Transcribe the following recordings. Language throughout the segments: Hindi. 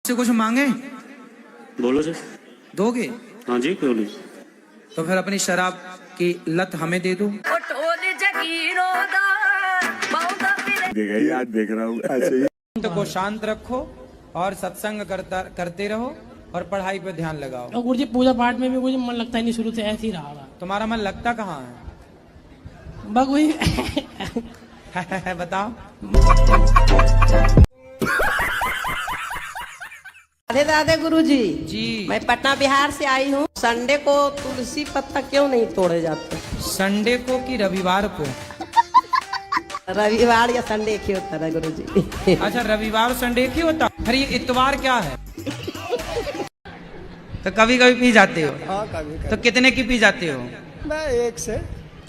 से कुछ मांगे? बोलो जी। दोगे? हाँ जी, क्यों नहीं। तो फिर अपनी शराब की लत हमें दे दो। आज देख रहा हूँ। तो को शांत रखो और सत्संग करते रहो और पढ़ाई पे ध्यान लगाओ। और गुरुजी पूजा पाठ में भी मुझे मन लगता ही नहीं, शुरू से ऐसे ही रहा। तुम्हारा मन लगता कहाँ है? बस वही बताओ। राधे राधे गुरुजी। जी। मैं पटना बिहार से आई हूँ। संडे को तुलसी पत्ता क्यों नहीं तोड़े जाते? संडे को कि रविवार को? रविवार या संडे क्यों होता है गुरुजी? अच्छा, रविवार और संडे क्यों होता? फिर ये इतवार क्या है? तो कभी कभी पी जाते हो? हाँ, कभी तो कितने की पी जाते हो? मैं एक से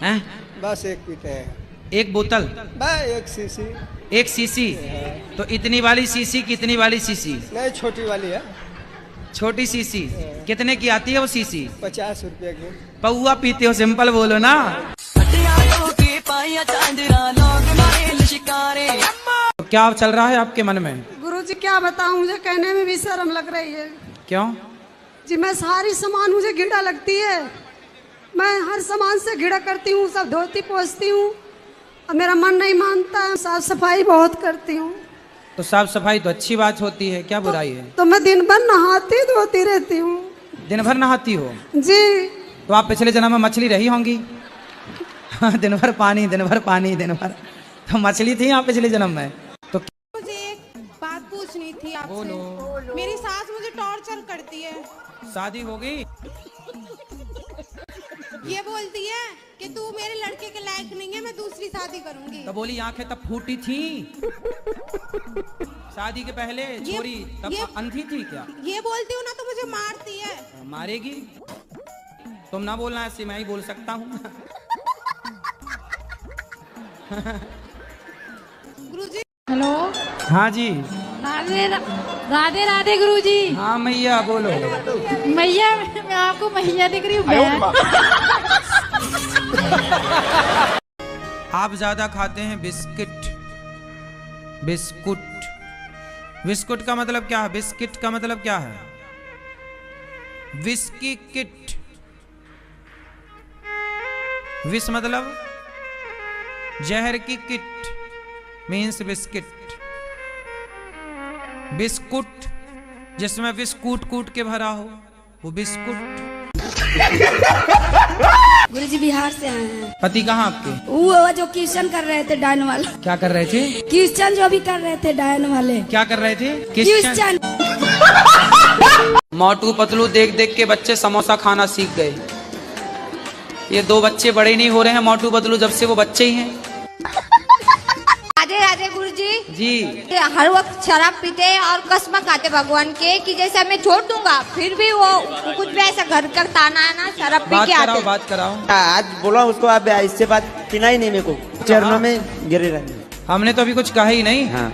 हैं? बस एक पीते हैं। एक बोतल? मैं एक सीसी। एक सीसी? तो इतनी वाली सीसी कितनी वाली सीसी? नहीं, छोटी वाली है। छोटी सीसी कितने की आती है वो सीसी? 50 रुपये की। पौआ पीते हो? सिंपल बोलो ना। तो क्या चल रहा है आपके मन में? गुरुजी क्या बताऊं, मुझे कहने में भी शर्म लग रही है। क्यों? जी मैं सारी सामान मुझे घिड़ा लगती है। मैं हर सामान से घिड़ा करती हूँ, सब धोती पोंछती हूँ और मेरा मन नहीं मानता है। साफ सफाई बहुत करती हूँ। तो साफ सफाई तो अच्छी बात होती है, क्या बुराई है? तो मैं दिन भर नहाती धोती रहती हूँ। दिन भर नहाती हो? जी। तो आप पिछले जन्म में मछली रही होंगी। दिन भर पानी, दिन भर पानी, दिन भर। तो मछली थी आप पिछले जन्म में? तो मुझे एक बात पूछनी थी आपसे। बोलो। मेरी सास मुझे टॉर्चर करती है। शादी हो गई? ये बोलती है कि तू मेरे लड़के के लायक नहीं है, मैं दूसरी शादी करूंगी। तो बोली आंखें तब फूटी थी शादी के पहले? छोरी तब अंधी थी क्या? ये बोलती हूँ ना तो मुझे मारती है। मारेगी? तुम ना बोलना, ऐसे मैं ही बोल सकता हूँ। गुरुजी। हेलो। हाँ जी। राधे राधे राधे गुरुजी। हाँ मैया बोलो। मैया, मैं आपको मैया दिख रही हूँ। आप ज्यादा खाते हैं बिस्किट। बिस्कुट। बिस्कुट का मतलब क्या है? बिस्किट का मतलब क्या है? Whisky kit. विष मतलब जहर की किट, मीन्स बिस्किट। बिस्कुट जिसमें विष कूट कूट के भरा हो, वो बिस्कुट। गुरुजी बिहार से आए हैं। पति कहाँ आपके? वो जो कीर्तन कर रहे थे डायन वाले। क्या कर रहे थे? कीर्तन जो भी कर रहे थे डायन वाले। क्या कर रहे थे? कीर्तन। मोटू पतलू देख देख के बच्चे समोसा खाना सीख गए। ये दो बच्चे बड़े नहीं हो रहे हैं मोटू पतलू, जब से वो बच्चे ही हैं। राधे राधे गुरुजी। जी। हर वक्त शराब पीते और कसम खाते भगवान के कि जैसे मैं छोड़ दूंगा, फिर भी वो कुछ भी ऐसा घर का ताना है ना, शराब पी के आते। बात कराओ। आज बोला उसको, आप इससे बात पीना ही नहीं मेरे को, चरणों में गिरे रहने। हमने तो अभी कुछ कहा ही नहीं। हाँ।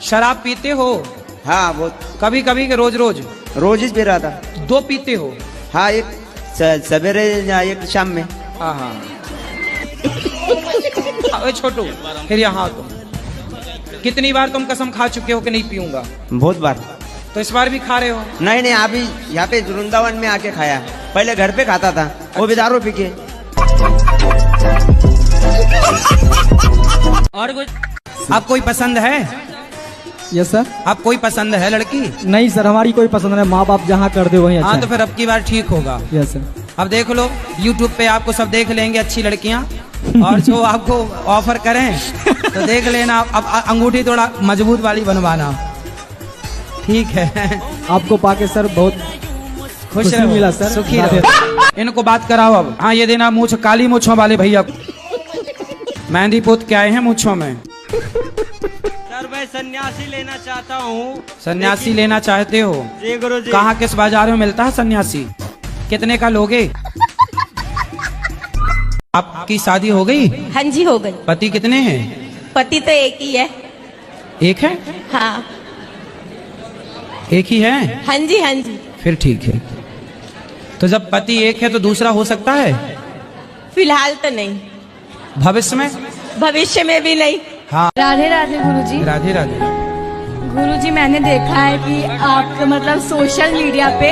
शराब पीते हो? हाँ वो कभी कभी के रोज रोज? रोज ही पी रहा था। दो पीते हो? हाँ, एक सवेरे या एक शाम में। हाँ हाँ। छोटू फिर यहाँ तुम कितनी बार तुम कसम खा चुके हो कि नहीं पीऊंगा? बहुत बार। तो इस बार भी खा रहे हो? नहीं नहीं, अभी यहाँ पे वृंदावन में आके खाया। पहले घर पे खाता था, वो भी दारू पी के। और कुछ आप कोई पसंद है? Yes sir. आप कोई पसंद है लड़की? नहीं सर, हमारी कोई पसंद नहीं। माँ बाप जहाँ कर दे वही अच्छा। हाँ तो फिर अब की बार ठीक होगा। Yes sir. अब देख लो YouTube पे आपको सब देख लेंगे अच्छी लड़कियां, और जो आपको ऑफर करें तो देख लेना। अब अंगूठी थोड़ा मजबूत वाली बनवाना, ठीक है? आपको पाके सर बहुत खुश मिला सर, सुखी रहो। इनको बात कराओ अब। हाँ ये देना मूछ, काली मूछों वाले भैया मेहंदी पोत के आए हैं मूछों में। सर मैं सन्यासी लेना चाहता हूँ। सन्यासी लेना चाहते हो? जी गुरुजी। कहाँ किस बाजार में मिलता है सन्यासी? कितने का लोगे? आपकी शादी हो गई? हाँ जी हो गई। पति कितने हैं? पति तो एक ही है। एक है? हाँ। एक ही है? हाँ जी हाँ जी। फिर ठीक है। तो जब पति एक है तो दूसरा हो सकता है? फिलहाल तो नहीं। भविष्य में? भविष्य में भी नहीं। हाँ। राधे राधे गुरुजी। राधे राधे। गुरुजी मैंने देखा है कि आप मतलब सोशल मीडिया पे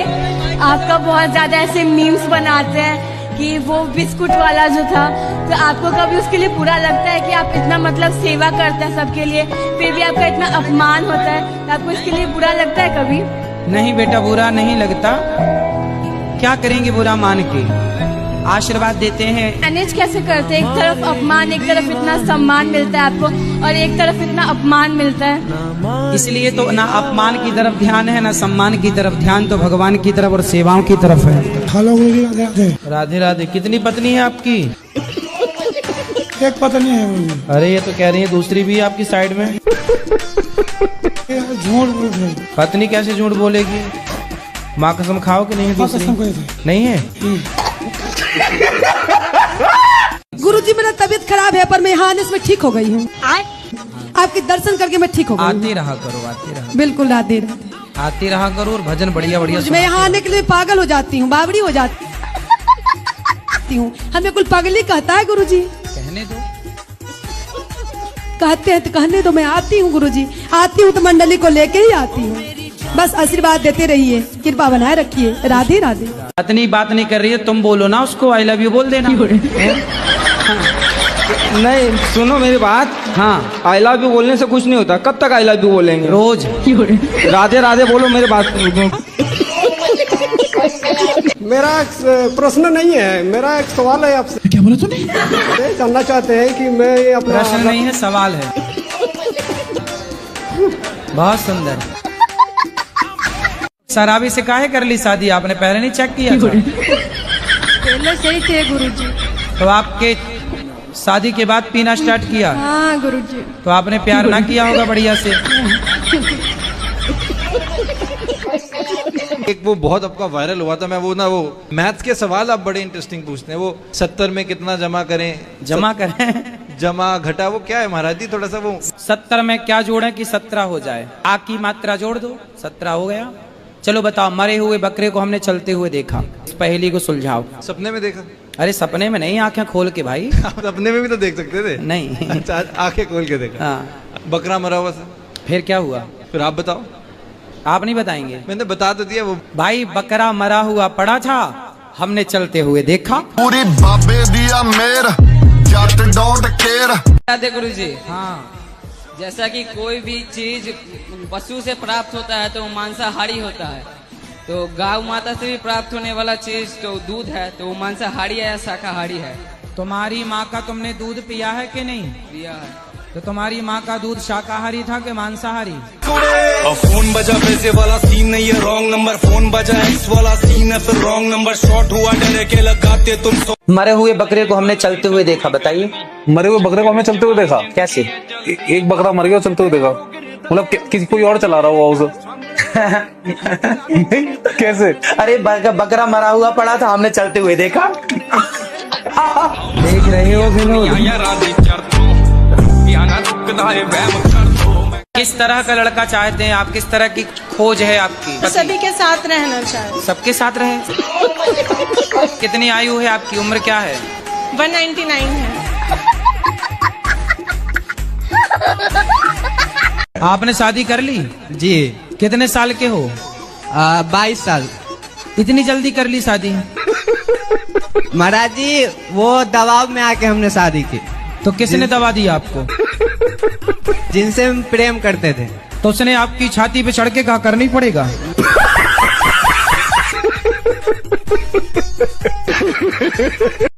आपका बहुत ज्यादा ऐसे मीम्स बनाते हैं कि वो बिस्कुट वाला जो था, तो आपको कभी उसके लिए बुरा लगता है कि आप इतना मतलब सेवा करते हैं सबके लिए, फिर भी आपका इतना अपमान होता है, तो आपको इसके लिए बुरा लगता है कभी? नहीं बेटा, बुरा नहीं लगता। क्या करेंगे बुरा मान के, आशीर्वाद देते हैं। मैनेज कैसे करते हैं? एक तरफ अपमान, एक तरफ इतना सम्मान मिलता है आपको, और एक तरफ इतना अपमान मिलता है। इसलिए तो ना अपमान की तरफ ध्यान है ना सम्मान की तरफ ध्यान, तो भगवान की तरफ और सेवाओं की तरफ है। हेलो गुरुजी, राधे राधे। राधे राधे। कितनी पत्नी है आपकी? एक पत्नी है गुरुजी। अरे ये तो कह रही है दूसरी भी है आपकी साइड में। झूठ बोल रहे। पत्नी कैसे झूठ बोलेगी? माँ कसम खाओ कि नहीं? दूसरी नहीं है। गुरुजी मेरा तबीयत खराब है, पर मैं यहाँ आने से मैं ठीक हो गई हूँ। आपके दर्शन करके मैं ठीक हो गई। आती रहा करो, आती रहा। बिल्कुल राधे राधे। आती रहा करो और भजन बढ़िया बढ़िया। मैं यहाँ आने के लिए पागल हो जाती हूँ, बावड़ी हो जाती हूँ। हमें कुल पागली कहता है गुरुजी। कहने दो। कहते हैं तो कहने दो। मैं आती हूँ गुरुजी, आती हूँ तो मंडली को लेके ही आती हूँ। बस आशीर्वाद देते रहिए, कृपा बनाए रखिए। राधे राधे। पत्नी बात नहीं कर रही है, तुम बोलो ना उसको, आई लव यू बोल देना। नहीं सुनो मेरी बात। हाँ, आई लव यू बोलने से कुछ नहीं होता। कब तक आई लव यू बोलेंगे? रोज। राधे राधे बोलो मेरी बात। मेरा प्रश्न नहीं है, मेरा एक सवाल है आपसे। क्या बोला तूने? जानना चाहते हैं कि मैं अपना प्रश्न नहीं है, सवाल है। बहुत सुंदर। शराबी से काहे कर ली शादी आपने? पहले नहीं चेक किया था? पहले सही थे गुरुजी। तो आपके शादी के बाद पीना स्टार्ट किया? हाँ गुरुजी। तो आपने प्यार ना किया होगा बढ़िया से। एक वो बहुत आपका वायरल हुआ था, मैं वो मैथ्स के सवाल आप बड़े इंटरेस्टिंग पूछते हैं। वो 70 में कितना जमा करें? जमा करें? जमा घटा वो क्या है महाराज जी? थोड़ा सा वो 70 में क्या जोड़े कि 17 हो जाए? आ की मात्रा जोड़ दो, 17 हो गया। चलो बताओ, मरे हुए बकरे को हमने चलते हुए देखा, इस पहेली को सुलझाओ। सपने में देखा? अरे सपने में नहीं, आंखें खोल के भाई। आप सपने में भी तो देख सकते थे। नहीं। अच्छा, आंखें खोल के देखा। हाँ। बकरा मरा हुआ था, फिर क्या हुआ? फिर आप बताओ। आप नहीं बताएंगे? मैंने बता तो दिया। वो भाई बकरा मरा हुआ पड़ा था, हमने चलते हुए देखा। पूरी बाबे दिया मेर जट डोंट केयर। गुरुजी, हाँ, जैसा कि कोई भी चीज पशु से प्राप्त होता है तो मांसाहारी होता है, तो गौ माता से भी प्राप्त होने वाला चीज तो दूध है, तो वो मांसाहारी है या शाकाहारी है? तुम्हारी माँ का तुमने दूध पिया है कि नहीं? पिया है। तो तुम्हारी माँ का दूध शाकाहारी था कि मांसाहारी? फोन बजा पैसे वाला सीन नहीं है, रॉन्ग नंबर। फोन बजा एक्स वाला सीन है, फिर रॉन्ग नंबर। शॉर्ट हुआ डरे के लगाते तुम। मरे हुए बकरे को हमने चलते हुए देखा, बताइए। मरे हुए बकरे को हमने चलते हुए देखा? कैसे? एक बकरा मर गया, चलते हुए देखा? मतलब किसी कोई और चला रहा हुआ उसे? कैसे? अरे बकरा मरा हुआ पड़ा था, हमने चलते हुए देखा। देख रहे हो किस तरह का लड़का चाहते हैं आप? किस तरह की खोज है आपकी? सभी के साथ रहना चाहिए। सबके साथ रहे। कितनी आयु है आपकी? उम्र क्या है? 199 है। आपने शादी कर ली? जी। कितने साल के हो? 22 साल। इतनी जल्दी कर ली शादी? महाराज जी वो दबाव में आके हमने शादी की। तो किसने दबा दिया आपको? जिनसे हम प्रेम करते थे। तो उसने आपकी छाती पे चढ़ के कहा करनी पड़ेगा?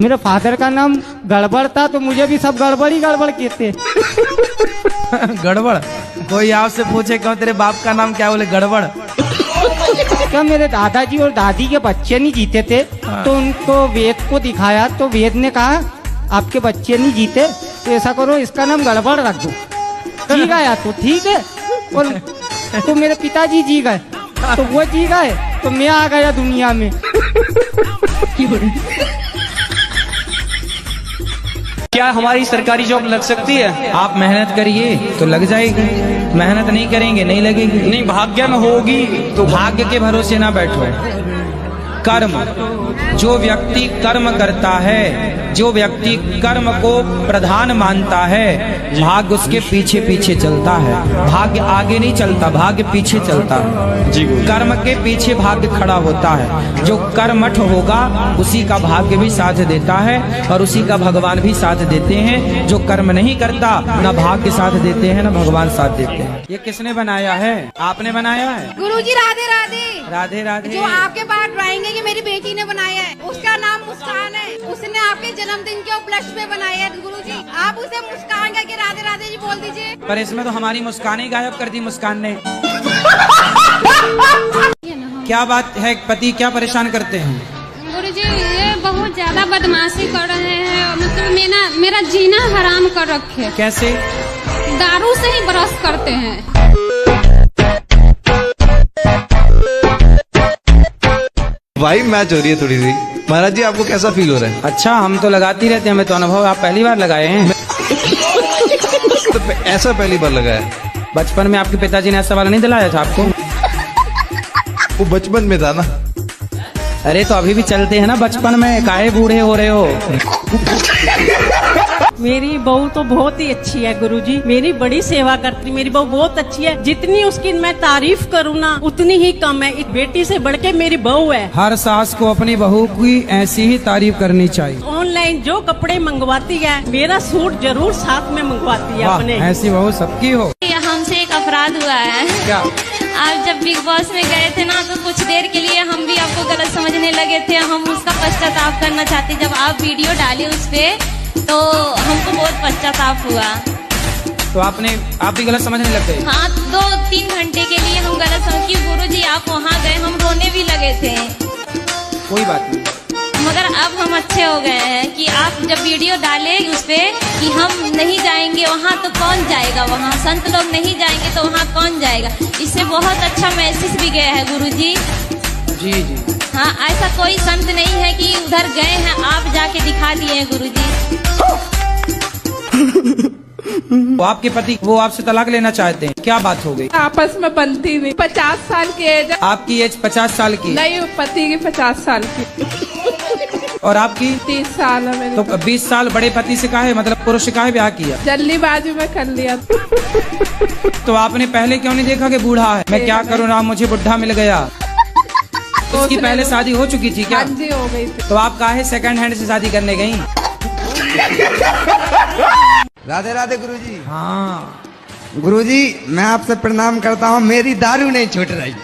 मेरे फादर का नाम गड़बड़ था, तो मुझे भी सब गड़बड़ ही गड़बड़ कहते। गड़बड़? कोई आपसे पूछे क्यों तेरे बाप का नाम क्या? बोले गड़बड़। क्या मेरे दादाजी और दादी के बच्चे नहीं जीते थे? तो उनको वेद को दिखाया, तो वेद ने कहा आपके बच्चे नहीं जीते, तो ऐसा करो इसका नाम गड़बड़ रख दो। जी गया तो ठीक है, और तो मेरे पिताजी जी गए, तो वो जी गए तो मैं आ गया दुनिया में। क्या हमारी सरकारी जॉब लग सकती है? आप मेहनत करिए तो लग जाएगी, मेहनत नहीं करेंगे नहीं लगेगी। नहीं, भाग्य में होगी तो भाग्य के भरोसे ना बैठो, कर्म जो व्यक्ति कर्म करता है, जो व्यक्ति कर्म को प्रधान मानता है, भाग्य उसके पीछे पीछे चलता है। भाग्य आगे नहीं चलता, भाग्य पीछे चलता है। कर्म के पीछे भाग्य खड़ा होता है। जो कर्मठ होगा उसी का भाग्य भी साथ देता है और उसी का भगवान भी साथ देते हैं। जो कर्म नहीं करता न भाग्य साथ देते हैं न भगवान साथ देते हैं। ये किसने बनाया है? आपने बनाया है? गुरुजी राधे राधे। राधे राधे। जो आपके पास ड्राइंग है कि मेरी बेटी ने बनाया है, उसका नाम मुस्कान है। उसने आपके जन्मदिन के उपलक्ष्य में बनाया है गुरुजी। आप उसे मुस्कान करके राधे राधे जी बोल दीजिए। पर इसमें तो हमारी मुस्कान ही गायब कर दी मुस्कान ने। क्या बात है? पति क्या परेशान करते हैं? गुरुजी ये बहुत ज्यादा बदमाशी कर रहे हैं, मतलब मेरा जीना हराम कर रखे। कैसे? दारू से ही ब्रश करते हैं। भाई मैच हो रही है थोड़ी सी। महाराज जी आपको कैसा फील हो रहा है? अच्छा, हम तो लगाती रहते हैं, हमें तो अनुभव। आप पहली बार लगाए हैं? तो ऐसा पहली बार लगाया? बचपन में आपके पिताजी ने ऐसा वाला नहीं दिलाया था आपको? वो बचपन में था ना। अरे तो अभी भी चलते हैं ना बचपन में, काहे बूढ़े हो रहे हो? मेरी बहू तो बहुत ही अच्छी है गुरुजी, मेरी बड़ी सेवा करती। मेरी बहू बहुत अच्छी है, जितनी उसकी मैं तारीफ करूँ ना उतनी ही कम है। इस बेटी से बढ़ के मेरी बहू है। हर सास को अपनी बहू की ऐसी ही तारीफ करनी चाहिए। ऑनलाइन जो कपड़े मंगवाती है, मेरा सूट जरूर साथ में मंगवाती है अपने। ऐसी बहू सबकी हो। हमसे एक अपराध हुआ है। क्या? आप जब बिग बॉस में गए थे ना, तो कुछ देर के लिए हम भी आपको गलत समझने लगे थे। हम उसका पश्चाताप करना चाहते। जब आप वीडियो डाले उस पे तो हमको बहुत पश्चाताप हुआ। तो आप भी गलत समझने लग गए? हाँ, 2-3 घंटे के लिए हम गलत समझ कि गुरुजी आप वहाँ गए, हम रोने भी लगे थे। कोई बात नहीं, मगर अब हम अच्छे हो गए हैं कि आप जब वीडियो डाले उस पे कि हम नहीं जाएंगे वहाँ तो कौन जाएगा, वहाँ संत लोग नहीं जाएंगे तो वहाँ कौन जाएगा। इससे बहुत अच्छा मैसेज भी गया है गुरुजी। जी जी। हाँ, ऐसा कोई संत नहीं है कि उधर गए हैं आप जाके दिखा दिए हैं गुरुजी। वो आपके पति वो आपसे तलाक लेना चाहते हैं, क्या बात हो गई? आपस में बनती नहीं। 50 साल की एज। आपकी एज 50 साल की? नहीं, पति की 50 साल की। और आपकी? 30 साल है मेरे। तो 20 साल बड़े पति से काहे, मतलब पुरुष से काहे ब्याह किया? जल्दीबाजी में कर लिया। तो आपने पहले क्यों नहीं देखा कि बूढ़ा है? मैं क्या करूँ राम, मुझे बुढ़ा मिल गया। उसकी पहले शादी हो चुकी थी क्या? हाँ जी, हो गई थी। तो आप काहे सेकंड हैंड से शादी करने गई? राधे राधे गुरुजी। हाँ गुरुजी, मैं आपसे प्रणाम करता हूँ। मेरी दारू नहीं छूट रही।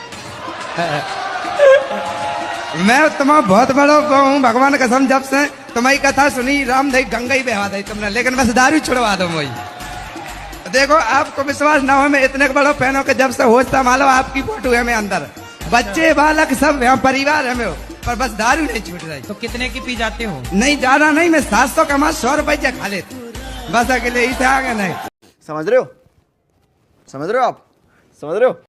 मैं तुम्हारा बहुत बड़ा हूँ, भगवान कसम। जब से तुम्हारी कथा सुनी, राम दही गंगा ही बहवा दी तुमने, लेकिन बस दारू छुड़वा दो मुझे। देखो, आपको विश्वास ना हो, मैं इतने बड़ो फैन हूँ कि जब से होश संभालो आपकी फोटो है मैं अंदर, बच्चे बालक सब यहाँ परिवार है मैं, पर बस दारू नहीं छूट रही। तो कितने की पी जाते हो? नहीं, ज्यादा नहीं, मैं 700 कमा 100 रुपये खा लेती, बस अकेले ही थे, आगे नहीं। समझ रहे हो? समझ रहे हो आप? समझ रहे हो?